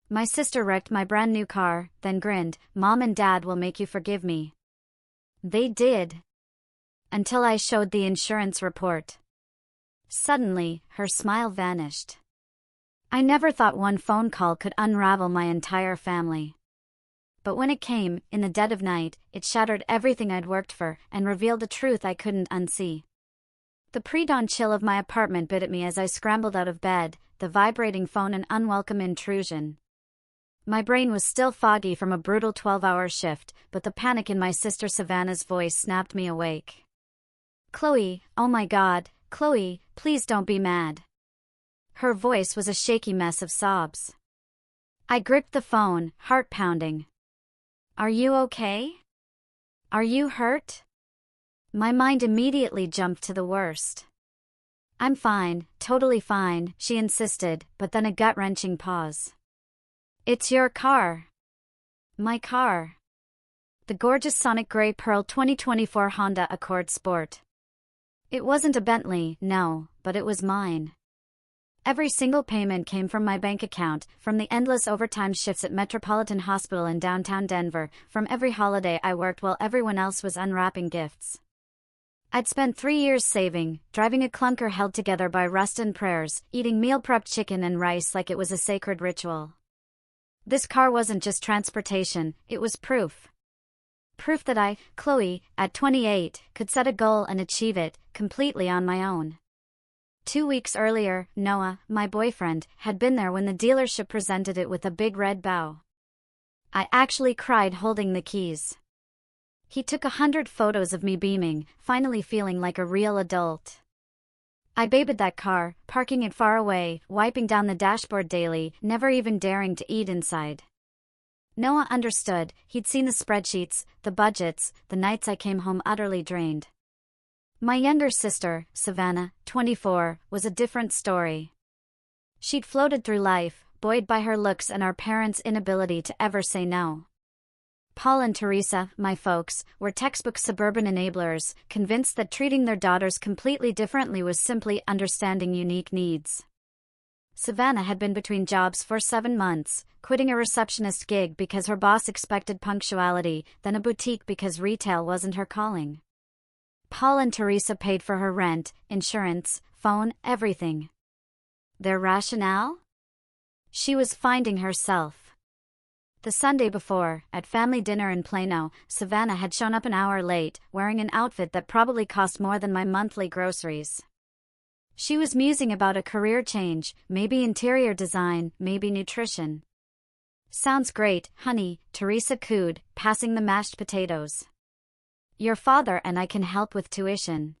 My sister wrecked my brand new car, then grinned, "Mom and Dad will make you forgive me." They did. Until I showed the insurance report. Suddenly, her smile vanished. I never thought one phone call could unravel my entire family. But when it came, in the dead of night, it shattered everything I'd worked for and revealed a truth I couldn't unsee. The pre-dawn chill of my apartment bit at me as I scrambled out of bed, the vibrating phone an unwelcome intrusion. My brain was still foggy from a brutal 12-hour shift, but the panic in my sister Savannah's voice snapped me awake. "Chloe, oh my God, Chloe, please don't be mad." Her voice was a shaky mess of sobs. I gripped the phone, heart pounding. "Are you okay? Are you hurt?" My mind immediately jumped to the worst. "I'm fine, totally fine," she insisted, but then a gut-wrenching pause. "It's your car." My car. The gorgeous Sonic Grey Pearl 2024 Honda Accord Sport. It wasn't a Bentley, no, but it was mine. Every single payment came from my bank account, from the endless overtime shifts at Metropolitan Hospital in downtown Denver, from every holiday I worked while everyone else was unwrapping gifts. I'd spent 3 years saving, driving a clunker held together by rust and prayers, eating meal-prepped chicken and rice like it was a sacred ritual. This car wasn't just transportation, it was proof. Proof that I, Chloe, at 28, could set a goal and achieve it, completely on my own. 2 weeks earlier, Noah, my boyfriend, had been there when the dealership presented it with a big red bow. I actually cried holding the keys. He took 100 photos of me beaming, finally feeling like a real adult. I babied that car, parking it far away, wiping down the dashboard daily, never even daring to eat inside. Noah understood. He'd seen the spreadsheets, the budgets, the nights I came home utterly drained. My younger sister, Savannah, 24, was a different story. She'd floated through life, buoyed by her looks and our parents' inability to ever say no. Paul and Teresa, my folks, were textbook suburban enablers, convinced that treating their daughters completely differently was simply understanding unique needs. Savannah had been between jobs for 7 months, quitting a receptionist gig because her boss expected punctuality, then a boutique because retail wasn't her calling. Paul and Teresa paid for her rent, insurance, phone, everything. Their rationale? She was finding herself. The Sunday before, at family dinner in Plano, Savannah had shown up an hour late, wearing an outfit that probably cost more than my monthly groceries. She was musing about a career change, maybe interior design, maybe nutrition. "Sounds great, honey," Teresa cooed, passing the mashed potatoes. "Your father and I can help with tuition."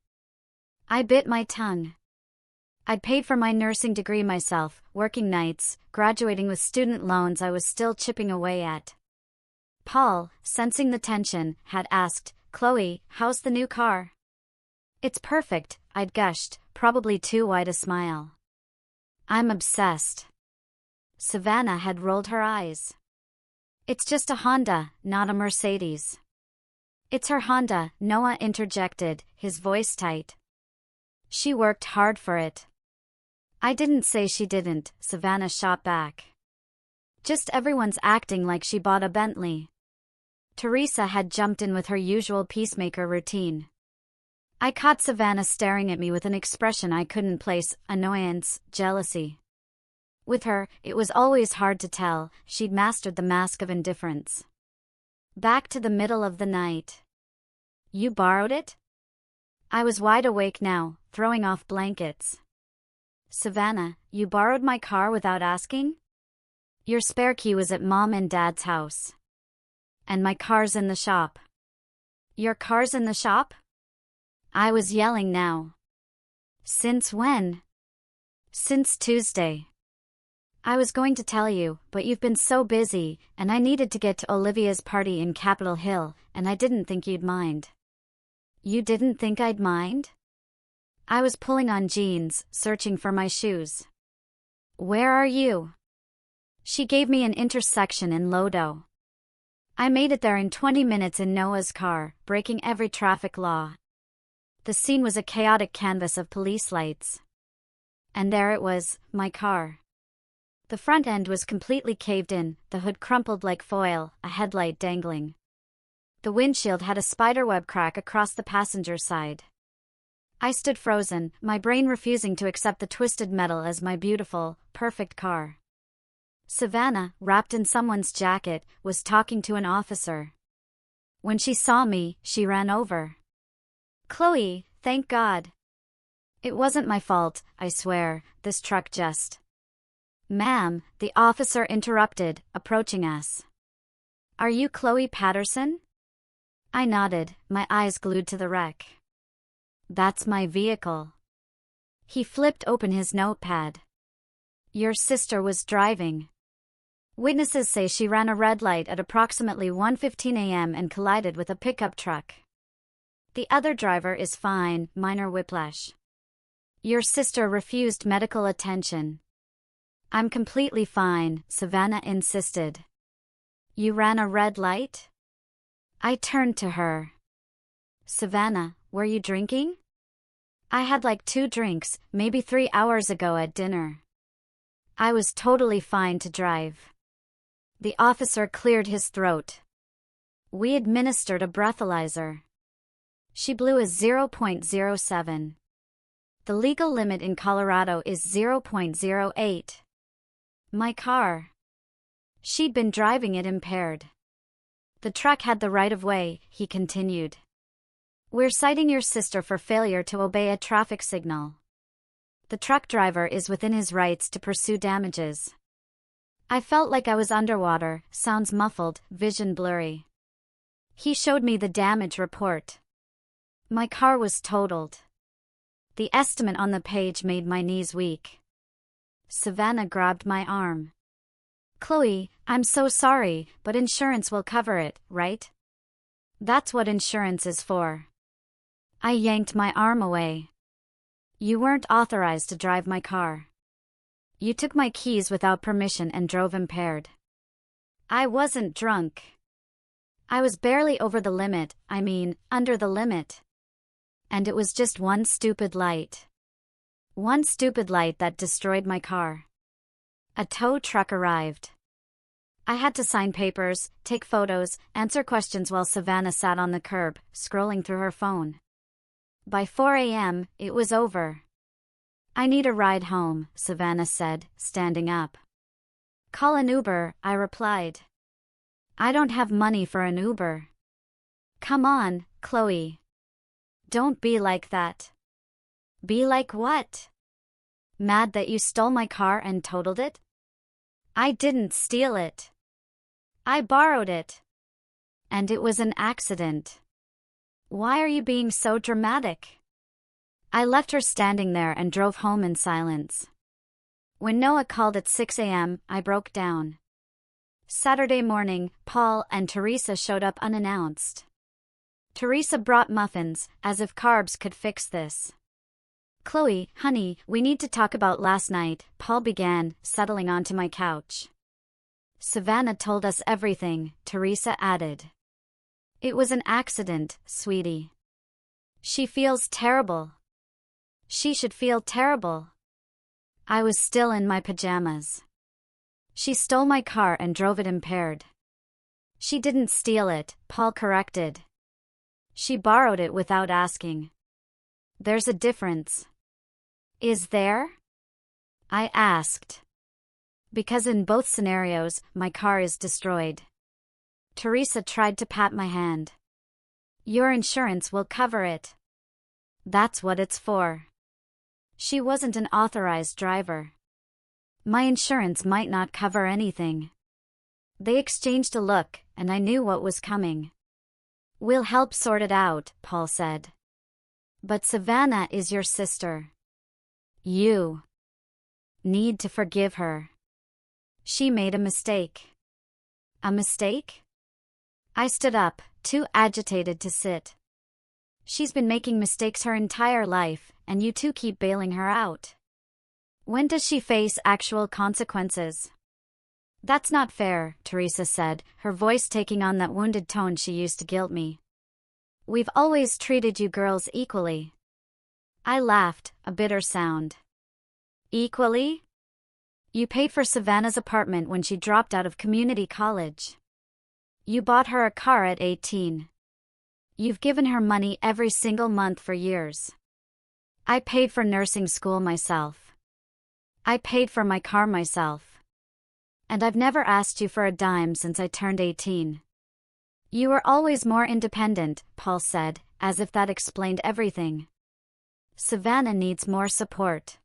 I bit my tongue. I'd paid for my nursing degree myself, working nights, graduating with student loans I was still chipping away at. Paul, sensing the tension, had asked, "Chloe, how's the new car?" "It's perfect," I'd gushed, probably too wide a smile. "I'm obsessed." Savannah had rolled her eyes. "It's just a Honda, not a Mercedes." "It's her Honda," Noah interjected, his voice tight. "She worked hard for it." "I didn't say she didn't," Savannah shot back. "Just everyone's acting like she bought a Bentley." Teresa had jumped in with her usual peacemaker routine. I caught Savannah staring at me with an expression I couldn't place, annoyance, jealousy. With her, it was always hard to tell, she'd mastered the mask of indifference. Back to the middle of the night. "You borrowed it?" I was wide awake now, throwing off blankets. "Savannah, you borrowed my car without asking?" "Your spare key was at Mom and Dad's house. And my car's in the shop." "Your car's in the shop?" I was yelling now. "Since when?" "Since Tuesday." "I was going to tell you, but you've been so busy, and I needed to get to Olivia's party in Capitol Hill, and I didn't think you'd mind." "You didn't think I'd mind?" I was pulling on jeans, searching for my shoes. "Where are you?" She gave me an intersection in Lodo. I made it there in 20 minutes in Noah's car, breaking every traffic law. The scene was a chaotic canvas of police lights. And there it was, my car. The front end was completely caved in, the hood crumpled like foil, a headlight dangling. The windshield had a spiderweb crack across the passenger side. I stood frozen, my brain refusing to accept the twisted metal as my beautiful, perfect car. Savannah, wrapped in someone's jacket, was talking to an officer. When she saw me, she ran over. "Chloe, thank God." "It wasn't my fault, I swear, this truck just..." "Ma'am," the officer interrupted, approaching us. "Are you Chloe Patterson?" I nodded, my eyes glued to the wreck. "That's my vehicle." He flipped open his notepad. "Your sister was driving. Witnesses say she ran a red light at approximately 1:15 a.m. and collided with a pickup truck. The other driver is fine, minor whiplash. Your sister refused medical attention." "I'm completely fine," Savannah insisted. "You ran a red light?" I turned to her. "Savannah, were you drinking?" "I had like 2 drinks, maybe 3 hours ago at dinner. I was totally fine to drive." The officer cleared his throat. "We administered a breathalyzer. She blew a 0.07. The legal limit in Colorado is 0.08. My car. She'd been driving it impaired. The truck had the right-of-way," he continued. "We're citing your sister for failure to obey a traffic signal. The truck driver is within his rights to pursue damages." I felt like I was underwater, sounds muffled, vision blurry. He showed me the damage report. My car was totaled. The estimate on the page made my knees weak. Savannah grabbed my arm. "Chloe, I'm so sorry, but insurance will cover it, right?" "That's what insurance is for." I yanked my arm away. "You weren't authorized to drive my car. You took my keys without permission and drove impaired." "I wasn't drunk. I was barely over the limit, under the limit. And it was just one stupid light. One stupid light that destroyed my car." A tow truck arrived. I had to sign papers, take photos, answer questions while Savannah sat on the curb, scrolling through her phone. By 4 a.m., it was over. "I need a ride home," Savannah said, standing up. "Call an Uber," I replied. "I don't have money for an Uber." "Come on, Chloe. Don't be like that." "Be like what?" "Mad that you stole my car and totaled it?" "I didn't steal it. I borrowed it. And it was an accident." "Why are you being so dramatic?" I left her standing there and drove home in silence. When Noah called at 6 a.m., I broke down. Saturday morning, Paul and Teresa showed up unannounced. Teresa brought muffins, as if carbs could fix this. "Chloe, honey, we need to talk about last night," Paul began, settling onto my couch. "Savannah told us everything," Teresa added. "It was an accident, sweetie. She feels terrible." "She should feel terrible." I was still in my pajamas. "She stole my car and drove it impaired." "She didn't steal it," Paul corrected. "She borrowed it without asking." "There's a difference." "Is there?" I asked. "Because in both scenarios, my car is destroyed." Teresa tried to pat my hand. "Your insurance will cover it. That's what it's for." She wasn't an authorized driver. My insurance might not cover anything. They exchanged a look, and I knew what was coming. "We'll help sort it out," Paul said. "But Savannah is your sister. You need to forgive her. She made a mistake." "A mistake?" I stood up, too agitated to sit. "She's been making mistakes her entire life, and you two keep bailing her out. When does she face actual consequences?" "That's not fair," Teresa said, her voice taking on that wounded tone she used to guilt me. "We've always treated you girls equally." I laughed, a bitter sound. "Equally?" You paid for Savannah's apartment when she dropped out of community college. You bought her a car at 18. You've given her money every single month for years. I paid for nursing school myself. I paid for my car myself. And I've never asked you for a dime since I turned 18. You were always more independent, Paul said, as if that explained everything. Savannah needs more support.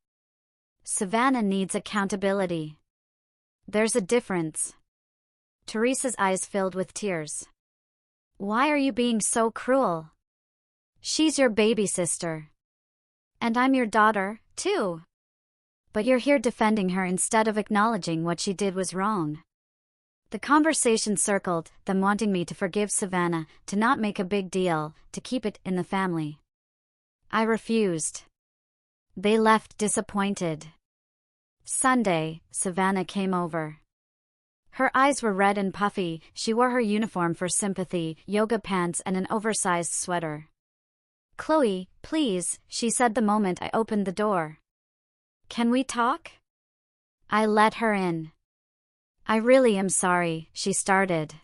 Savannah needs accountability. There's a difference. Teresa's eyes filled with tears. Why are you being so cruel? She's your baby sister. And I'm your daughter, too. But you're here defending her instead of acknowledging what she did was wrong. The conversation circled, them wanting me to forgive Savannah, to not make a big deal, to keep it in the family. I refused. They left disappointed. Sunday, Savannah came over. Her eyes were red and puffy. She wore her uniform for sympathy, yoga pants and an oversized sweater. Chloe, please, she said the moment I opened the door. Can we talk? I let her in. I really am sorry, she started.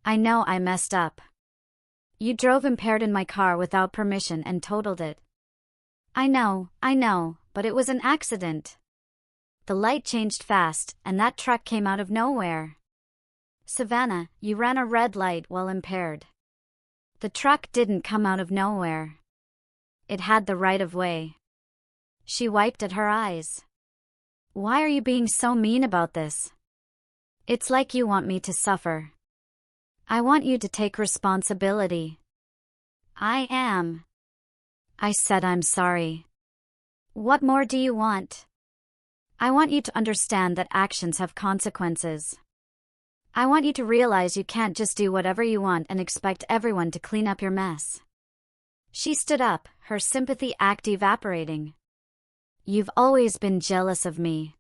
I know I messed up. You drove impaired in my car without permission and totaled it. I know, but it was an accident. The light changed fast, and that truck came out of nowhere. Savannah, you ran a red light while impaired. The truck didn't come out of nowhere. It had the right of way. She wiped at her eyes. Why are you being so mean about this? It's like you want me to suffer. I want you to take responsibility. I am. I said I'm sorry. What more do you want? I want you to understand that actions have consequences. I want you to realize you can't just do whatever you want and expect everyone to clean up your mess. She stood up, her sympathy act evaporating. You've always been jealous of me.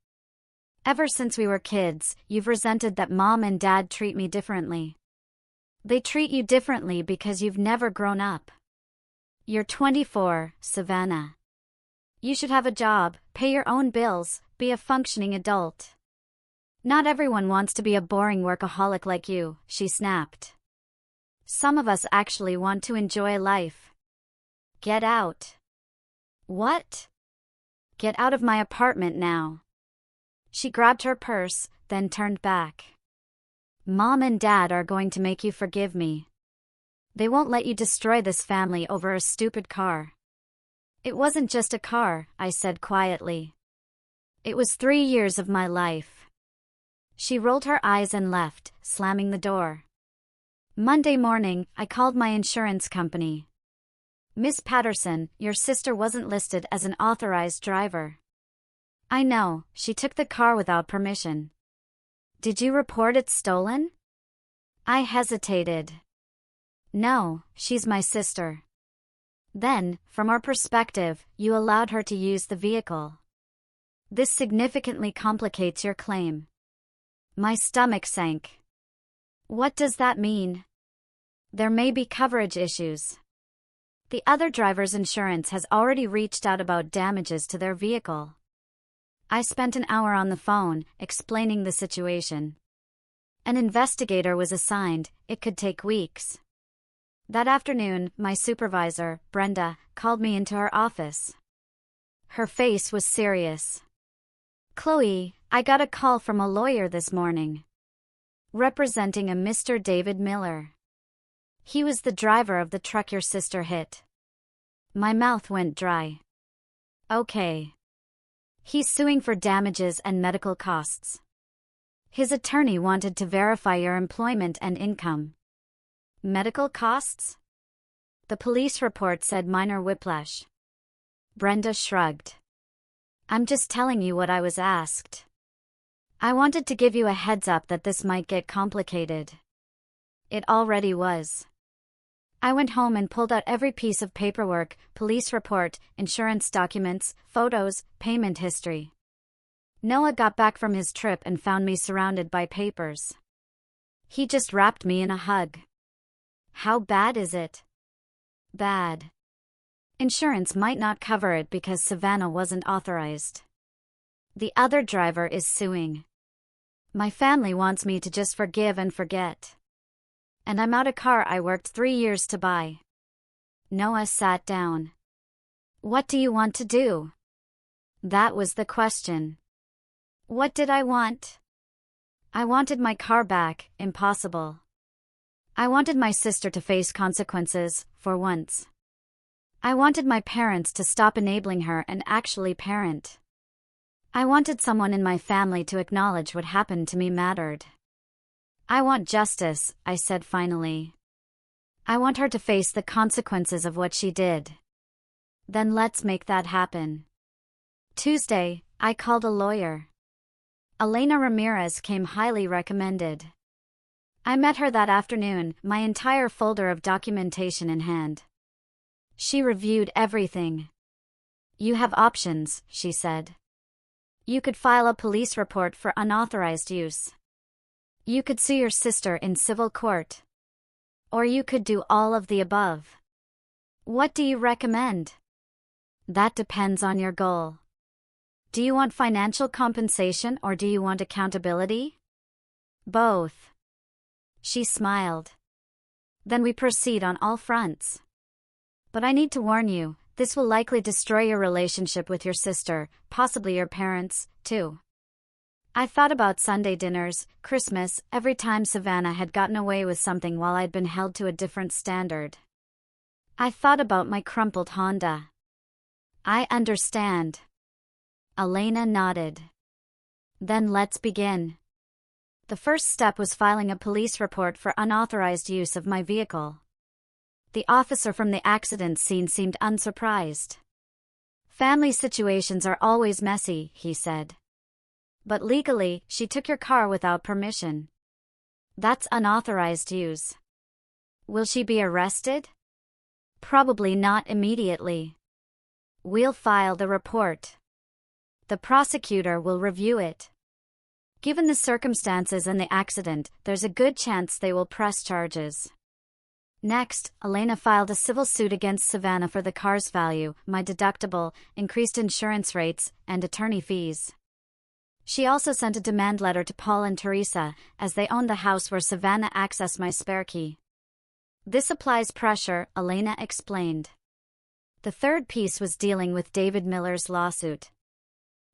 Ever since we were kids, you've resented that Mom and Dad treat me differently. They treat you differently because you've never grown up. You're 24, Savannah. You should have a job, pay your own bills, be a functioning adult. Not everyone wants to be a boring workaholic like you, she snapped. Some of us actually want to enjoy life. Get out. What? Get out of my apartment now. She grabbed her purse, then turned back. Mom and Dad are going to make you forgive me. They won't let you destroy this family over a stupid car. It wasn't just a car, I said quietly. It was 3 years of my life. She rolled her eyes and left, slamming the door. Monday morning, I called my insurance company. Miss Patterson, your sister wasn't listed as an authorized driver. I know, she took the car without permission. Did you report it stolen? I hesitated. No, she's my sister. Then, from our perspective, you allowed her to use the vehicle. This significantly complicates your claim. My stomach sank. What does that mean? There may be coverage issues. The other driver's insurance has already reached out about damages to their vehicle. I spent an hour on the phone, explaining the situation. An investigator was assigned. It could take weeks. That afternoon, my supervisor, Brenda, called me into her office. Her face was serious. Chloe, I got a call from a lawyer this morning. Representing a Mr. David Miller. He was the driver of the truck your sister hit. My mouth went dry. Okay. He's suing for damages and medical costs. His attorney wanted to verify your employment and income. Medical costs? The police report said minor whiplash. Brenda shrugged. I'm just telling you what I was asked. I wanted to give you a heads up that this might get complicated. It already was. I went home and pulled out every piece of paperwork, police report, insurance documents, photos, payment history. Noah got back from his trip and found me surrounded by papers. He just wrapped me in a hug. How bad is it? Bad. Insurance might not cover it because Savannah wasn't authorized. The other driver is suing. My family wants me to just forgive and forget. And I'm out a car I worked 3 years to buy. Noah sat down. What do you want to do? That was the question. What did I want? I wanted my car back, impossible. I wanted my sister to face consequences, for once. I wanted my parents to stop enabling her and actually parent. I wanted someone in my family to acknowledge what happened to me mattered. I want justice, I said finally. I want her to face the consequences of what she did. Then let's make that happen. Tuesday, I called a lawyer. Elena Ramirez came highly recommended. I met her that afternoon, my entire folder of documentation in hand. She reviewed everything. You have options, she said. You could file a police report for unauthorized use. You could sue your sister in civil court. Or you could do all of the above. What do you recommend? That depends on your goal. Do you want financial compensation or do you want accountability? Both. She smiled. Then we proceed on all fronts. But I need to warn you, this will likely destroy your relationship with your sister, possibly your parents, too. I thought about Sunday dinners, Christmas, every time Savannah had gotten away with something while I'd been held to a different standard. I thought about my crumpled Honda. I understand. Elena nodded. Then let's begin. The first step was filing a police report for unauthorized use of my vehicle. The officer from the accident scene seemed unsurprised. Family situations are always messy, he said. But legally, she took your car without permission. That's unauthorized use. Will she be arrested? Probably not immediately. We'll file the report. The prosecutor will review it. Given the circumstances and the accident, there's a good chance they will press charges. Next, Elena filed a civil suit against Savannah for the car's value, my deductible, increased insurance rates, and attorney fees. She also sent a demand letter to Paul and Teresa, as they owned the house where Savannah accessed my spare key. This applies pressure, Elena explained. The third piece was dealing with David Miller's lawsuit.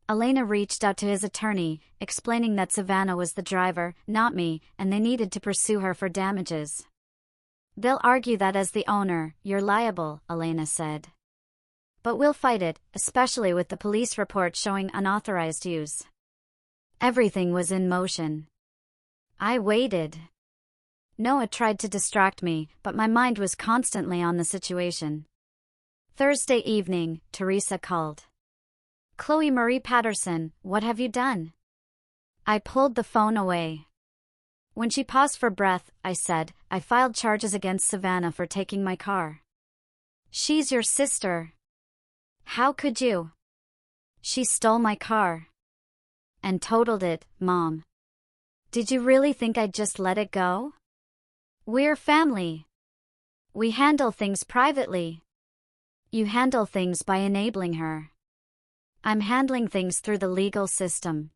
Elena reached out to his attorney, explaining that Savannah was the driver, not me, and they needed to pursue her for damages. They'll argue that as the owner, you're liable, Elena said. But we'll fight it, especially with the police report showing unauthorized use. Everything was in motion. I waited. Noah tried to distract me, but my mind was constantly on the situation. Thursday evening, Teresa called. Chloe Marie Patterson, what have you done? I pulled the phone away. When she paused for breath, I said, I filed charges against Savannah for taking my car. She's your sister. How could you? She stole my car. And totaled it, Mom. Did you really think I'd just let it go? We're family. We handle things privately. You handle things by enabling her. I'm handling things through the legal system.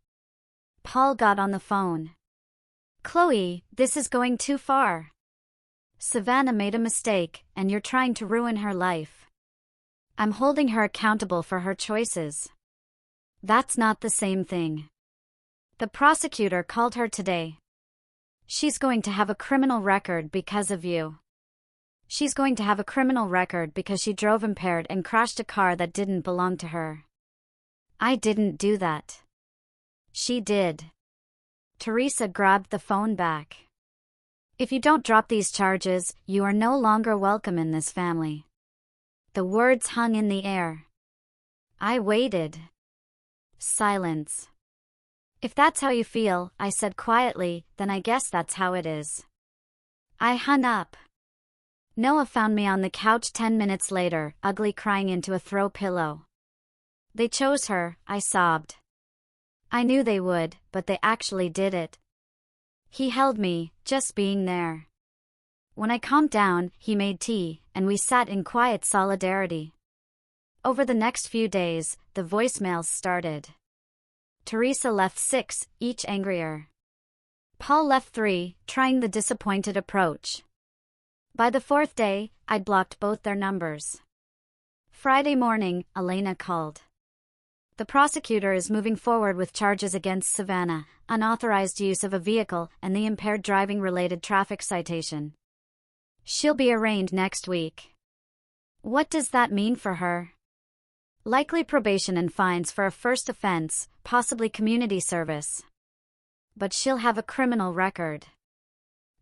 Paul got on the phone. Chloe, this is going too far. Savannah made a mistake, and you're trying to ruin her life. I'm holding her accountable for her choices. That's not the same thing. The prosecutor called her today. She's going to have a criminal record because of you. She's going to have a criminal record because she drove impaired and crashed a car that didn't belong to her. I didn't do that. She did. Teresa grabbed the phone back. If you don't drop these charges, you are no longer welcome in this family. The words hung in the air. I waited. Silence. If that's how you feel, I said quietly, then I guess that's how it is. I hung up. Noah found me on the couch 10 minutes later, ugly, crying into a throw pillow. They chose her, I sobbed. I knew they would, but they actually did it. He held me, just being there. When I calmed down, he made tea, and we sat in quiet solidarity. Over the next few days, the voicemails started. Teresa left 6, each angrier. Paul left 3, trying the disappointed approach. By the 4th day, I'd blocked both their numbers. Friday morning, Elena called. The prosecutor is moving forward with charges against Savannah, unauthorized use of a vehicle, and the impaired driving-related traffic citation. She'll be arraigned next week. What does that mean for her? Likely probation and fines for a first offense, possibly community service. But she'll have a criminal record.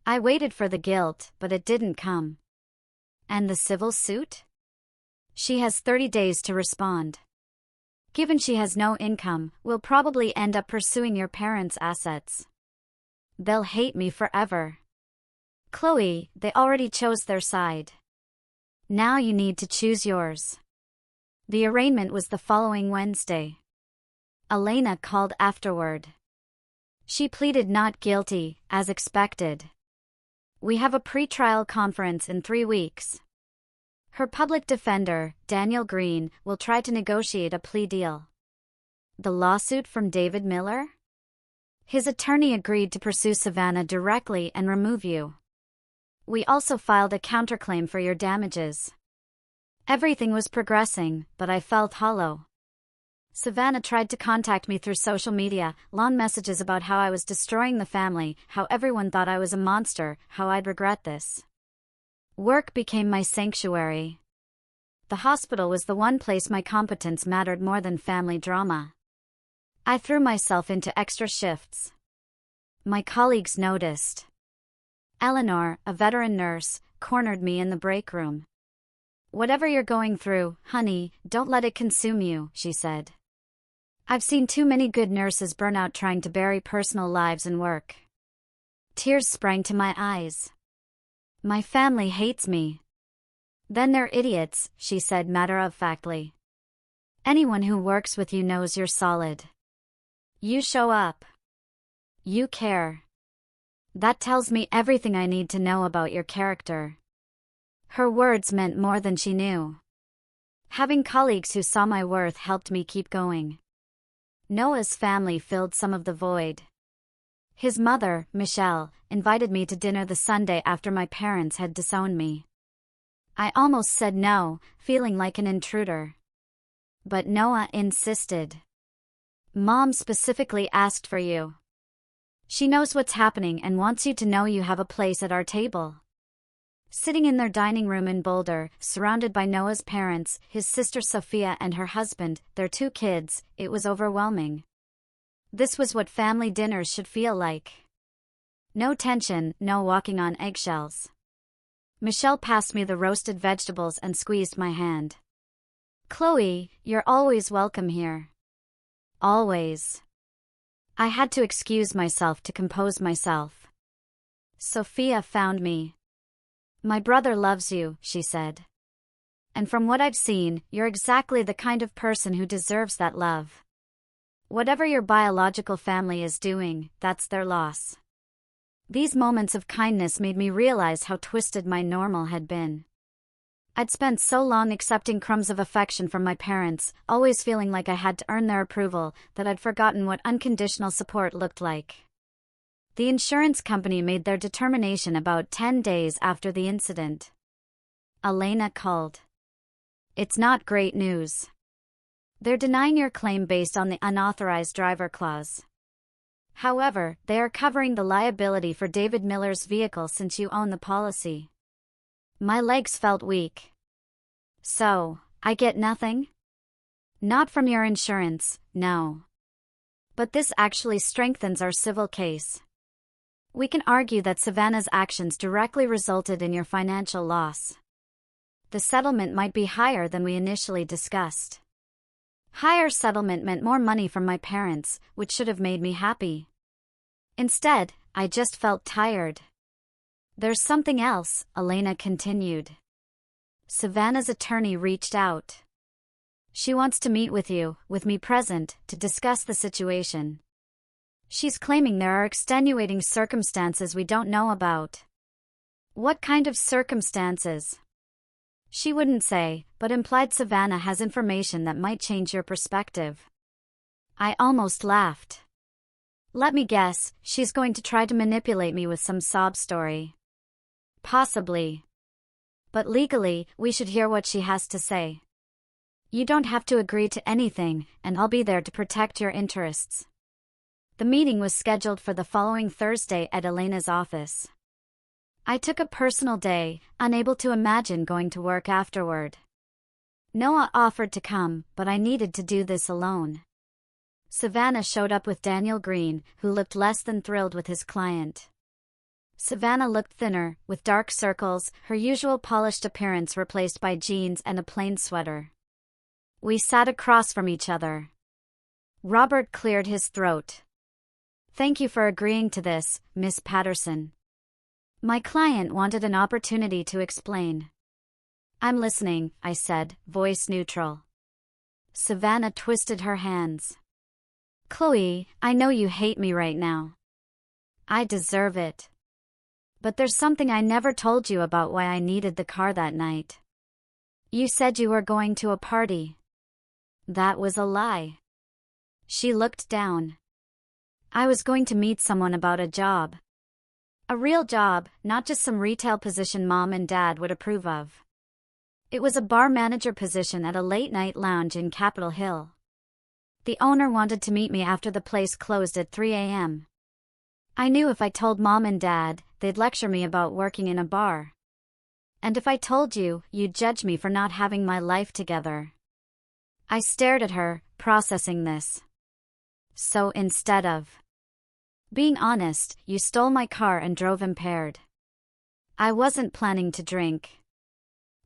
I waited for the guilt, but it didn't come. And the civil suit? She has 30 days to respond. Given she has no income, we'll probably end up pursuing your parents' assets. They'll hate me forever. Chloe, they already chose their side. Now you need to choose yours. The arraignment was the following Wednesday. Elena called afterward. She pleaded not guilty, as expected. We have a pre-trial conference in 3 weeks. Her public defender, Daniel Green, will try to negotiate a plea deal. The lawsuit from David Miller? His attorney agreed to pursue Savannah directly and remove you. We also filed a counterclaim for your damages. Everything was progressing, but I felt hollow. Savannah tried to contact me through social media, long messages about how I was destroying the family, how everyone thought I was a monster, how I'd regret this. Work became my sanctuary. The hospital was the one place my competence mattered more than family drama. I threw myself into extra shifts. My colleagues noticed. Eleanor, a veteran nurse, cornered me in the break room. "Whatever you're going through, honey, don't let it consume you," she said. "I've seen too many good nurses burn out trying to bury personal lives in work." Tears sprang to my eyes. "My family hates me." "Then they're idiots," she said matter-of-factly. "Anyone who works with you knows you're solid. You show up. You care. That tells me everything I need to know about your character." Her words meant more than she knew. Having colleagues who saw my worth helped me keep going. Noah's family filled some of the void. His mother, Michelle, invited me to dinner the Sunday after my parents had disowned me. I almost said no, feeling like an intruder. But Noah insisted. "Mom specifically asked for you. She knows what's happening and wants you to know you have a place at our table." Sitting in their dining room in Boulder, surrounded by Noah's parents, his sister Sophia and her husband, their 2 kids, it was overwhelming. This was what family dinners should feel like. No tension, no walking on eggshells. Michelle passed me the roasted vegetables and squeezed my hand. "Chloe, you're always welcome here." Always. I had to excuse myself to compose myself. Sophia found me. "My brother loves you," she said. "And from what I've seen, you're exactly the kind of person who deserves that love. Whatever your biological family is doing, that's their loss." These moments of kindness made me realize how twisted my normal had been. I'd spent so long accepting crumbs of affection from my parents, always feeling like I had to earn their approval, that I'd forgotten what unconditional support looked like. The insurance company made their determination about 10 days after the incident. Elena called. "It's not great news. They're denying your claim based on the unauthorized driver clause. However, they are covering the liability for David Miller's vehicle since you own the policy." My legs felt weak. "So, I get nothing?" "Not from your insurance, no. But this actually strengthens our civil case. We can argue that Savannah's actions directly resulted in your financial loss. The settlement might be higher than we initially discussed." Higher settlement meant more money from my parents, which should have made me happy. Instead, I just felt tired. "There's something else," Elena continued. "Savannah's attorney reached out. She wants to meet with you, with me present, to discuss the situation. She's claiming there are extenuating circumstances we don't know about." "What kind of circumstances?" She wouldn't say, but implied Savannah has information that might change your perspective. I almost laughed. Let me guess, she's going to try to manipulate me with some sob story. Possibly. But legally, we should hear what she has to say. You don't have to agree to anything, and I'll be there to protect your interests. The meeting was scheduled for the following Thursday at Elena's office. I took a personal day, unable to imagine going to work afterward. Noah offered to come, but I needed to do this alone. Savannah showed up with Daniel Green, who looked less than thrilled with his client. Savannah looked thinner, with dark circles, her usual polished appearance replaced by jeans and a plain sweater. We sat across from each other. Robert cleared his throat. Thank you for agreeing to this, Miss Patterson. My client wanted an opportunity to explain. I'm listening, I said, voice neutral. Savannah twisted her hands. Chloe, I know you hate me right now. I deserve it. But there's something I never told you about why I needed the car that night. You said you were going to a party. That was a lie. She looked down. I was going to meet someone about a job. A real job, not just some retail position Mom and Dad would approve of. It was a bar manager position at a late-night lounge in Capitol Hill. The owner wanted to meet me after the place closed at 3 a.m. I knew if I told Mom and Dad, they'd lecture me about working in a bar. And if I told you, you'd judge me for not having my life together. I stared at her, processing this. So instead of being honest, you stole my car and drove impaired. I wasn't planning to drink.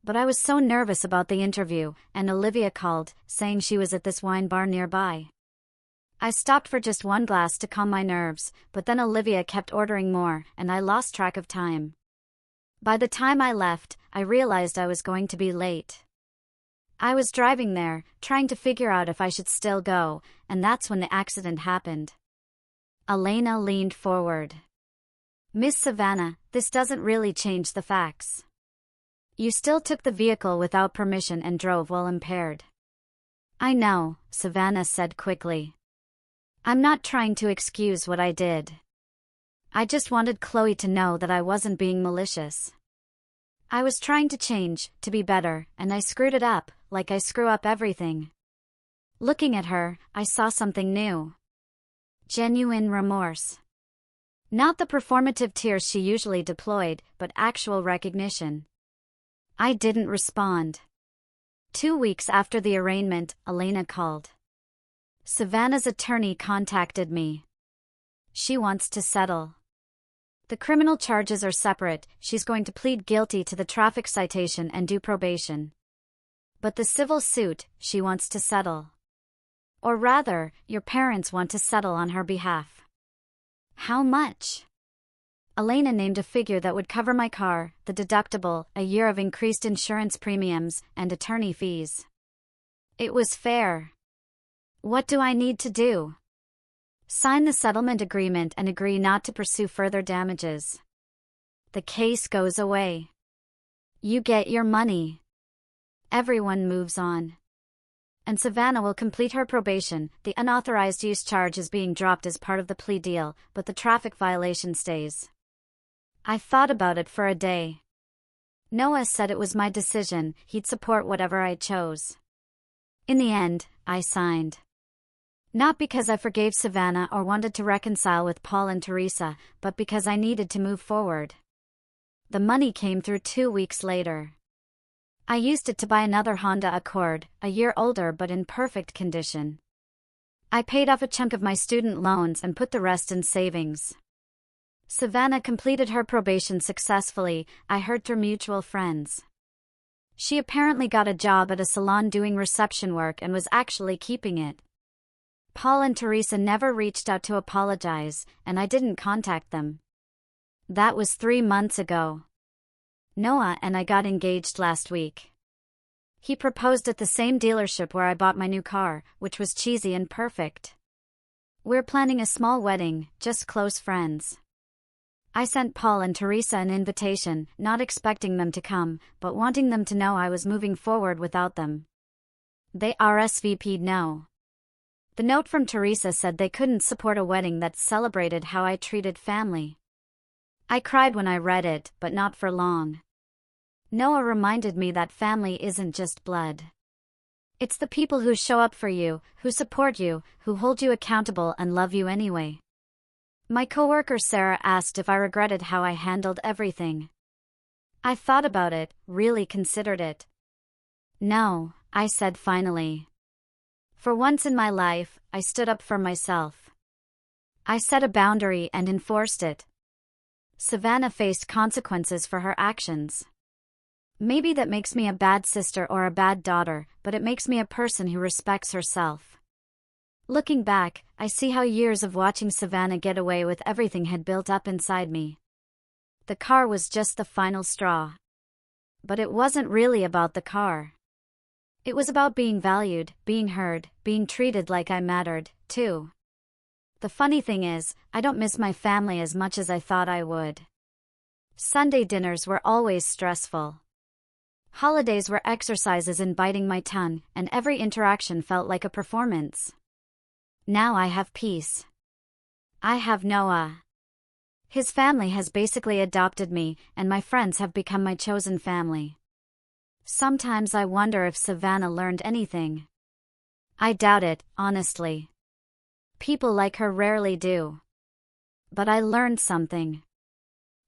But I was so nervous about the interview, and Olivia called, saying she was at this wine bar nearby. I stopped for just one glass to calm my nerves, but then Olivia kept ordering more, and I lost track of time. By the time I left, I realized I was going to be late. I was driving there, trying to figure out if I should still go, and that's when the accident happened. Elena leaned forward. Miss Savannah, this doesn't really change the facts. You still took the vehicle without permission and drove while impaired. I know, Savannah said quickly. I'm not trying to excuse what I did. I just wanted Chloe to know that I wasn't being malicious. I was trying to change, to be better, and I screwed it up, like I screw up everything. Looking at her, I saw something new. Genuine remorse. Not the performative tears she usually deployed, but actual recognition. I didn't respond. 2 weeks after the arraignment, Elena called. Savannah's attorney contacted me. She wants to settle. The criminal charges are separate, she's going to plead guilty to the traffic citation and do probation. But the civil suit, she wants to settle. Or rather, your parents want to settle on her behalf. How much? Elena named a figure that would cover my car, the deductible, a year of increased insurance premiums, and attorney fees. It was fair. What do I need to do? Sign the settlement agreement and agree not to pursue further damages. The case goes away. You get your money. Everyone moves on. And Savannah will complete her probation. The unauthorized use charge is being dropped as part of the plea deal, but the traffic violation stays. I thought about it for a day. Noah said it was my decision, he'd support whatever I chose. In the end, I signed. Not because I forgave Savannah or wanted to reconcile with Paul and Teresa, but because I needed to move forward. The money came through 2 weeks later. I used it to buy another Honda Accord, a year older but in perfect condition. I paid off a chunk of my student loans and put the rest in savings. Savannah completed her probation successfully, I heard through mutual friends. She apparently got a job at a salon doing reception work and was actually keeping it. Paul and Teresa never reached out to apologize, and I didn't contact them. That was 3 months ago. Noah and I got engaged last week. He proposed at the same dealership where I bought my new car, which was cheesy and perfect. We're planning a small wedding, just close friends. I sent Paul and Teresa an invitation, not expecting them to come, but wanting them to know I was moving forward without them. They RSVP'd no. The note from Teresa said they couldn't support a wedding that celebrated how I treated family. I cried when I read it, but not for long. Noah reminded me that family isn't just blood. It's the people who show up for you, who support you, who hold you accountable and love you anyway. My coworker Sarah asked if I regretted how I handled everything. I thought about it, really considered it. No, I said finally. For once in my life, I stood up for myself. I set a boundary and enforced it. Savannah faced consequences for her actions. Maybe that makes me a bad sister or a bad daughter, but it makes me a person who respects herself. Looking back, I see how years of watching Savannah get away with everything had built up inside me. The car was just the final straw. But it wasn't really about the car. It was about being valued, being heard, being treated like I mattered, too. The funny thing is, I don't miss my family as much as I thought I would. Sunday dinners were always stressful. Holidays were exercises in biting my tongue, and every interaction felt like a performance. Now I have peace. I have Noah. His family has basically adopted me, and my friends have become my chosen family. Sometimes I wonder if Savannah learned anything. I doubt it, honestly. People like her rarely do. But I learned something.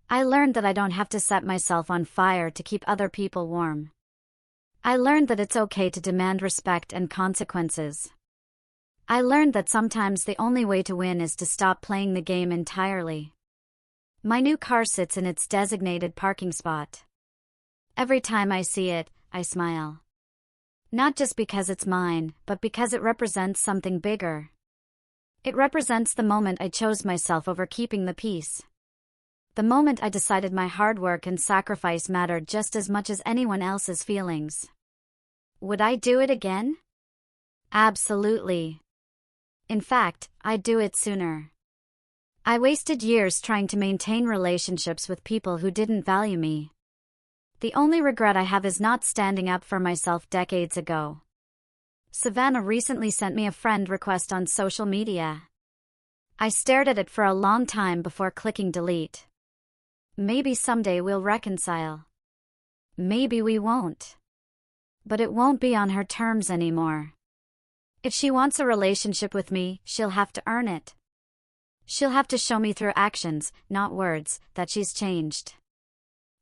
I learned that I don't have to set myself on fire to keep other people warm. I learned that it's okay to demand respect and consequences. I learned that sometimes the only way to win is to stop playing the game entirely. My new car sits in its designated parking spot. Every time I see it, I smile. Not just because it's mine, but because it represents something bigger. It represents the moment I chose myself over keeping the peace. The moment I decided my hard work and sacrifice mattered just as much as anyone else's feelings. Would I do it again? Absolutely. In fact, I'd do it sooner. I wasted years trying to maintain relationships with people who didn't value me. The only regret I have is not standing up for myself decades ago. Savannah recently sent me a friend request on social media. I stared at it for a long time before clicking delete. Maybe someday we'll reconcile. Maybe we won't. But it won't be on her terms anymore. If she wants a relationship with me, she'll have to earn it. She'll have to show me through actions, not words, that she's changed.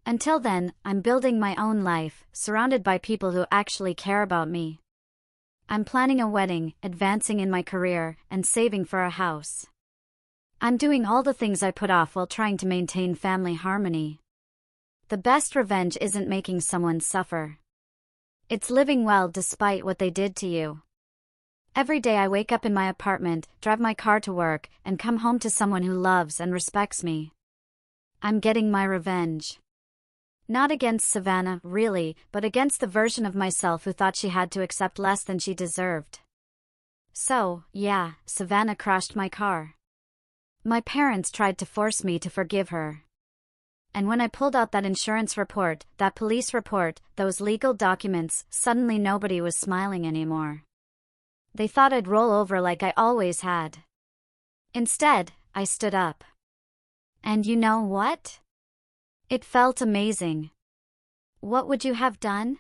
Until then, I'm building my own life, surrounded by people who actually care about me. I'm planning a wedding, advancing in my career, and saving for a house. I'm doing all the things I put off while trying to maintain family harmony. The best revenge isn't making someone suffer. It's living well despite what they did to you. Every day I wake up in my apartment, drive my car to work, and come home to someone who loves and respects me. I'm getting my revenge. Not against Savannah, really, but against the version of myself who thought she had to accept less than she deserved. So, yeah, Savannah crashed my car. My parents tried to force me to forgive her. And when I pulled out that insurance report, that police report, those legal documents, suddenly nobody was smiling anymore. They thought I'd roll over like I always had. Instead, I stood up. And you know what? It felt amazing. What would you have done?